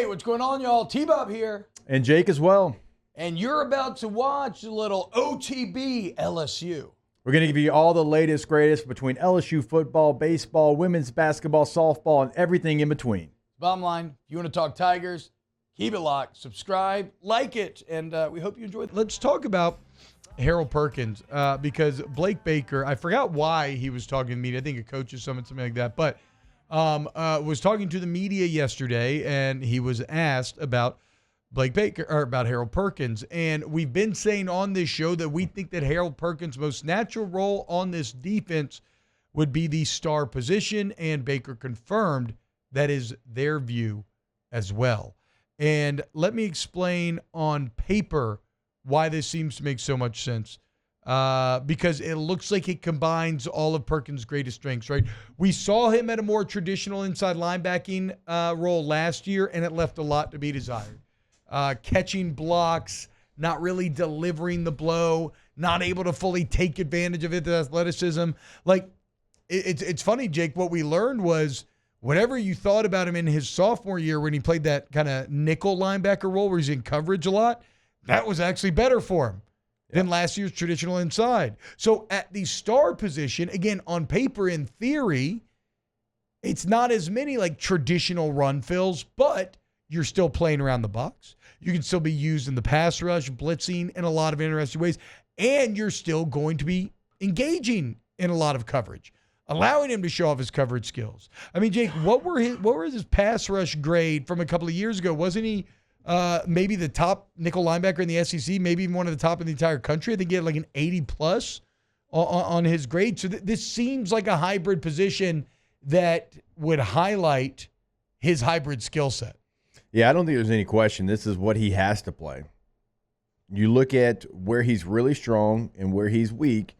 what's going on, y'all? T-Bob here. And Jake as well. And you're about to watch a little OTB LSU. We're going to give you all the latest, greatest between LSU football, baseball, women's basketball, softball, and everything in between. Bottom line, if you want to talk Tigers, keep it locked, subscribe, like it, and we hope you enjoy it. Let's talk about Harold Perkins because Blake Baker, I forgot why he was talking to the media. I think a coach's summit, something like that, but was talking to the media yesterday, and he was asked about Blake Baker, or about Harold Perkins. And we've been saying on this show that we think that Harold Perkins' most natural role on this defense would be the star position, and Baker confirmed that is their view as well. And let me explain on paper why this seems to make so much sense. Because it looks like it combines all of Perkins' greatest strengths, right? We saw him at a more traditional inside linebacking role last year, and it left a lot to be desired. Catching blocks, not really delivering the blow, not able to fully take advantage of it, the athleticism. Like, it's funny, Jake, what we learned was whatever you thought about him in his sophomore year when he played that kind of nickel linebacker role where he's in coverage a lot, that was actually better for him than last year's traditional inside. So at the star position, again, on paper, in theory, it's not as many like traditional run fills, but you're still playing around the box. You can still be used in the pass rush, blitzing in a lot of interesting ways, and you're still going to be engaging in a lot of coverage, allowing him to show off his coverage skills. I mean, Jake, what was his pass rush grade from a couple of years ago? Wasn't he maybe the top nickel linebacker in the SEC, maybe even one of the top in the entire country? I think he had like an 80+ on his grade. So this seems like a hybrid position that would highlight his hybrid skill set. Yeah, I don't think there's any question. This is what he has to play. You look at where he's really strong and where he's weak,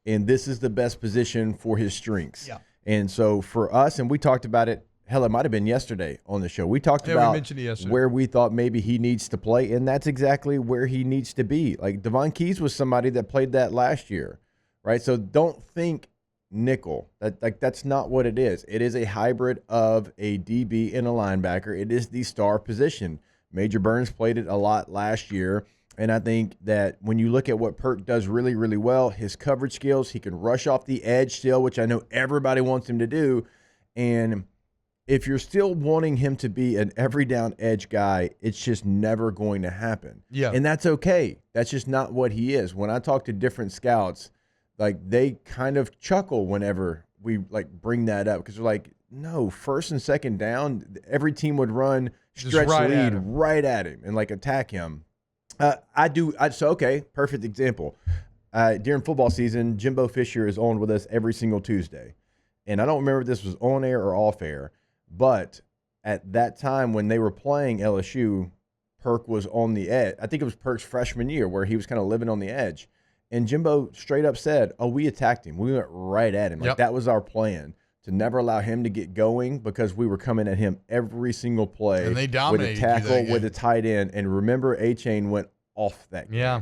and this is the best position for his strengths. Yeah. And so for us, and we talked about it, hell, it might have been yesterday on the show. We talked about where we thought maybe he needs to play, and that's exactly where he needs to be. Like Devon Keys was somebody that played that last year, right? So don't think nickel. That's not what it is. It is a hybrid of a DB and a linebacker. It is the star position. Major Burns played it a lot last year, and I think that when you look at what Perk does really, really well, his coverage skills, he can rush off the edge still, which I know everybody wants him to do, and if you're still wanting him to be an every down edge guy, it's just never going to happen. Yeah. And that's okay. That's just not what he is. When I talk to different scouts, like they kind of chuckle whenever we like bring that up because they're like, no, first and second down, every team would run stretch lead right at him and like attack him. So okay, perfect example. During football season, Jimbo Fisher is on with us every single Tuesday. And I don't remember if this was on air or off air, but at that time when they were playing LSU, Perk was on the edge. I think it was Perk's freshman year where he was kind of living on the edge. And Jimbo straight up said, we attacked him. We went right at him. Like that was our plan, to never allow him to get going because we were coming at him every single play. And they dominated with a tackle, with a tight end. And remember, A-Chain went off that game. Yeah.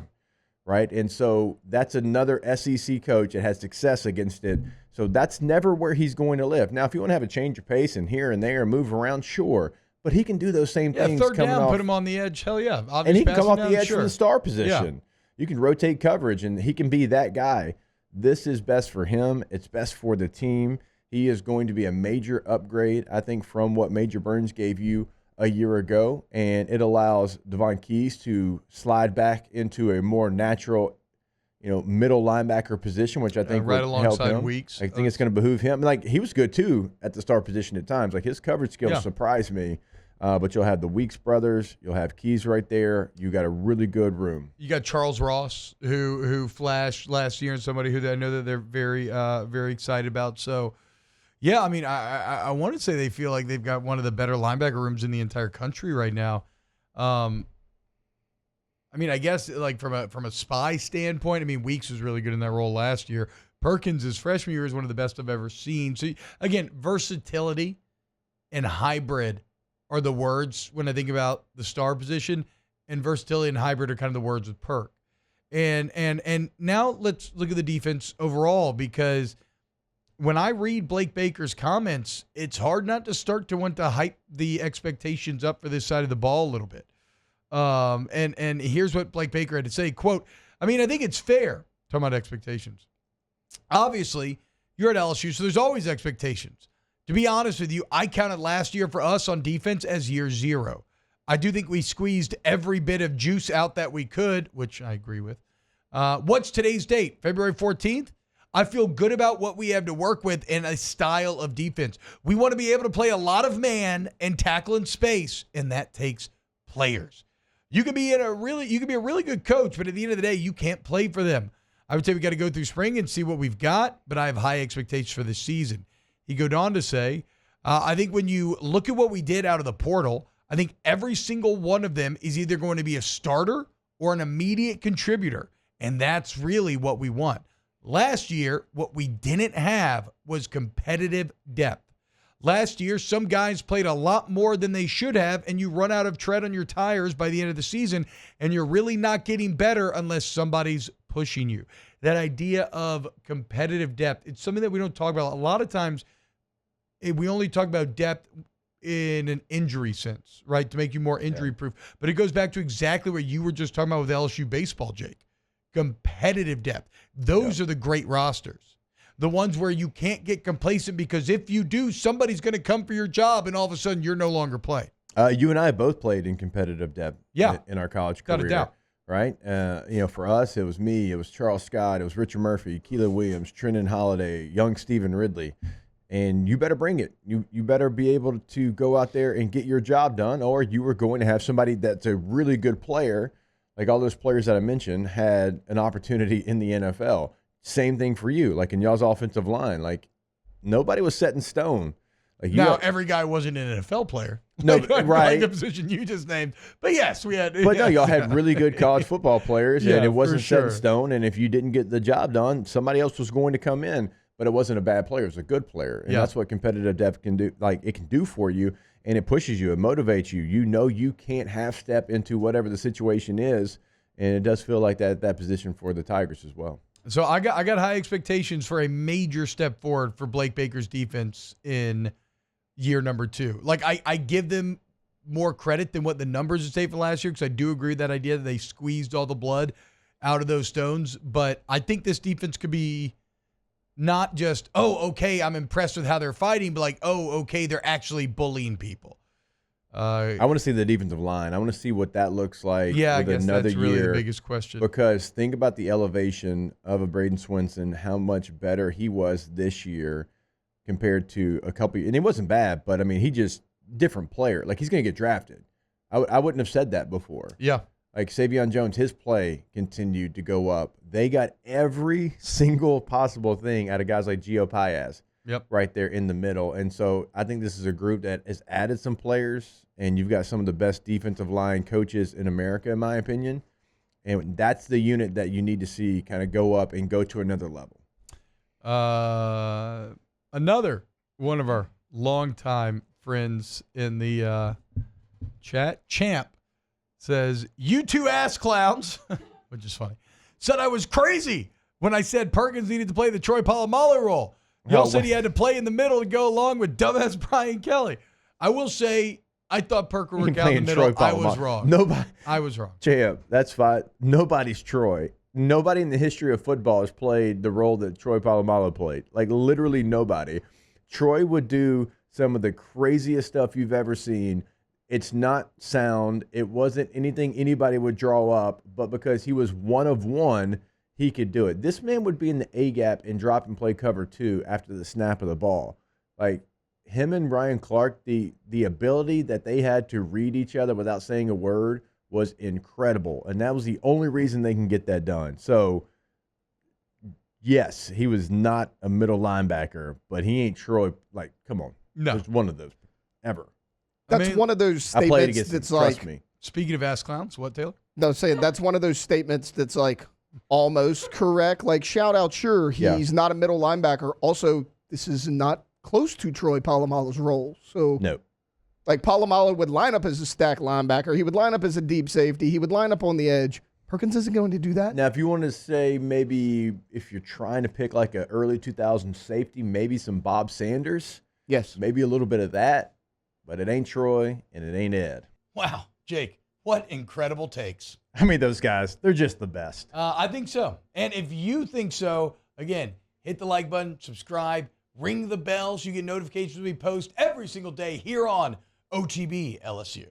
Right? And so that's another SEC coach that has success against it. So that's never where he's going to live. Now, if you want to have a change of pace and here and there and move around, sure. But he can do those same things. Third down, put him on the edge. Hell yeah. And he can come off the edge from the star position. Yeah. You can rotate coverage, and he can be that guy. This is best for him. It's best for the team. He is going to be a major upgrade, I think, from what Major Burns gave you a year ago, and it allows Devon Keys to slide back into a more natural, middle linebacker position, which I think right would help him. Weeks. I think it's going to behoove him. Like he was good too at the star position at times. Like his coverage skills surprised me. But you'll have the Weeks brothers. You'll have Keys right there. You got a really good room. You got Charles Ross, who flashed last year, and somebody who I know that they're very, very excited about. So, yeah, I mean, I want to say they feel like they've got one of the better linebacker rooms in the entire country right now. I mean, I guess like from a spy standpoint, I mean, Weeks was really good in that role last year. Perkins, his freshman year, is one of the best I've ever seen. So, again, versatility and hybrid are the words when I think about the star position, and versatility and hybrid are kind of the words with Perk. And now let's look at the defense overall, because when I read Blake Baker's comments, it's hard not to start to want to hype the expectations up for this side of the ball a little bit. And here's what Blake Baker had to say, quote, I mean, I think it's fair, talking about expectations. Obviously, you're at LSU, so there's always expectations. To be honest with you, I counted last year for us on defense as year 0. I do think we squeezed every bit of juice out that we could, which I agree with. What's today's date? February 14th? I feel good about what we have to work with in a style of defense. We want to be able to play a lot of man and tackle in space, and that takes players. You can be a really good coach, but at the end of the day, you can't play for them. I would say we got to go through spring and see what we've got, but I have high expectations for this season. He goes on to say, I think when you look at what we did out of the portal, I think every single one of them is either going to be a starter or an immediate contributor, and that's really what we want. Last year, what we didn't have was competitive depth. Last year, some guys played a lot more than they should have, and you run out of tread on your tires by the end of the season, and you're really not getting better unless somebody's pushing you. That idea of competitive depth, it's something that we don't talk about. A lot of times, we only talk about depth in an injury sense, right, to make you more injury-proof. But it goes back to exactly what you were just talking about with LSU baseball, Jake. Competitive depth. Those are the great rosters. The ones where you can't get complacent because if you do, somebody's going to come for your job and all of a sudden you're no longer playing. You and I both played in competitive depth in our college career. Got a doubt. Right? For us, it was me, it was Charles Scott, it was Richard Murphy, Keelan Williams, Trenton Holiday, young Stephen Ridley. And you better bring it. You better be able to go out there and get your job done, or you were going to have somebody that's a really good player, like all those players that I mentioned, had an opportunity in the NFL. Same thing for you, like in y'all's offensive line. Like, nobody was set in stone. Like every guy wasn't an NFL player. No, right. Like the position you just named. But yes, we had. But no, y'all had really good college football players, and it wasn't set in stone. And if you didn't get the job done, somebody else was going to come in. But it wasn't a bad player; it was a good player, and that's what competitive depth can do. Like, it can do for you, and it pushes you, it motivates you. You know, you can't half step into whatever the situation is, and it does feel like that position for the Tigers as well. So I got high expectations for a major step forward for Blake Baker's defense in year number 2. Like, I give them more credit than what the numbers would say for last year, because I do agree with that idea that they squeezed all the blood out of those stones. But I think this defense could be not just, I'm impressed with how they're fighting, but like, they're actually bullying people. I want to see the defensive line. I want to see what that looks like with I guess another that's really year. The biggest question. Because think about the elevation of a Braden Swinson, how much better he was this year compared to a couple. And it wasn't bad, but I mean, he just different player. Like, he's going to get drafted. I wouldn't have said that before. Yeah. Like Savion Jones, his play continued to go up. They got every single possible thing out of guys like Gio Paez. Yep. Right there in the middle. And so I think this is a group that has added some players, and you've got some of the best defensive line coaches in America, in my opinion. And that's the unit that you need to see kind of go up and go to another level. Another one of our longtime friends in the chat, Champ, says, "You two ass clowns," which is funny, said I was crazy when I said Perkins needed to play the Troy Polamalu role. Y'all said he had to play in the middle to go along with dumbass Brian Kelly. I will say, I thought Perker would work out in the middle. I was wrong. I was wrong. Champ, that's fine. Nobody's Troy. Nobody in the history of football has played the role that Troy Polamalu played. Like, literally nobody. Troy would do some of the craziest stuff you've ever seen. It's not sound. It wasn't anything anybody would draw up, but because he was one of one, he could do it. This man would be in the A-gap and drop and play cover 2 after the snap of the ball. Like, him and Ryan Clark, the ability that they had to read each other without saying a word was incredible. And that was the only reason they can get that done. So, yes, he was not a middle linebacker, but he ain't Troy. Like, come on. No. There's one of those ever. That's one of those statements that's like, trust me. Speaking of ass clowns, what, Taylor? No, saying that's one of those statements that's like almost correct. Like, shout out, sure, he's not a middle linebacker. Also, this is not close to Troy Polamalu's role. So, no. Like, Polamalu would line up as a stack linebacker. He would line up as a deep safety. He would line up on the edge. Perkins isn't going to do that. Now, if you want to say maybe if you're trying to pick like an early 2000 safety, maybe some Bob Sanders. Yes. Maybe a little bit of that, but it ain't Troy and it ain't Ed. Wow, Jake, what incredible takes. I mean, those guys, they're just the best. I think so. And if you think so, again, hit the like button, subscribe, ring the bell so you get notifications when we post every single day here on OTB LSU.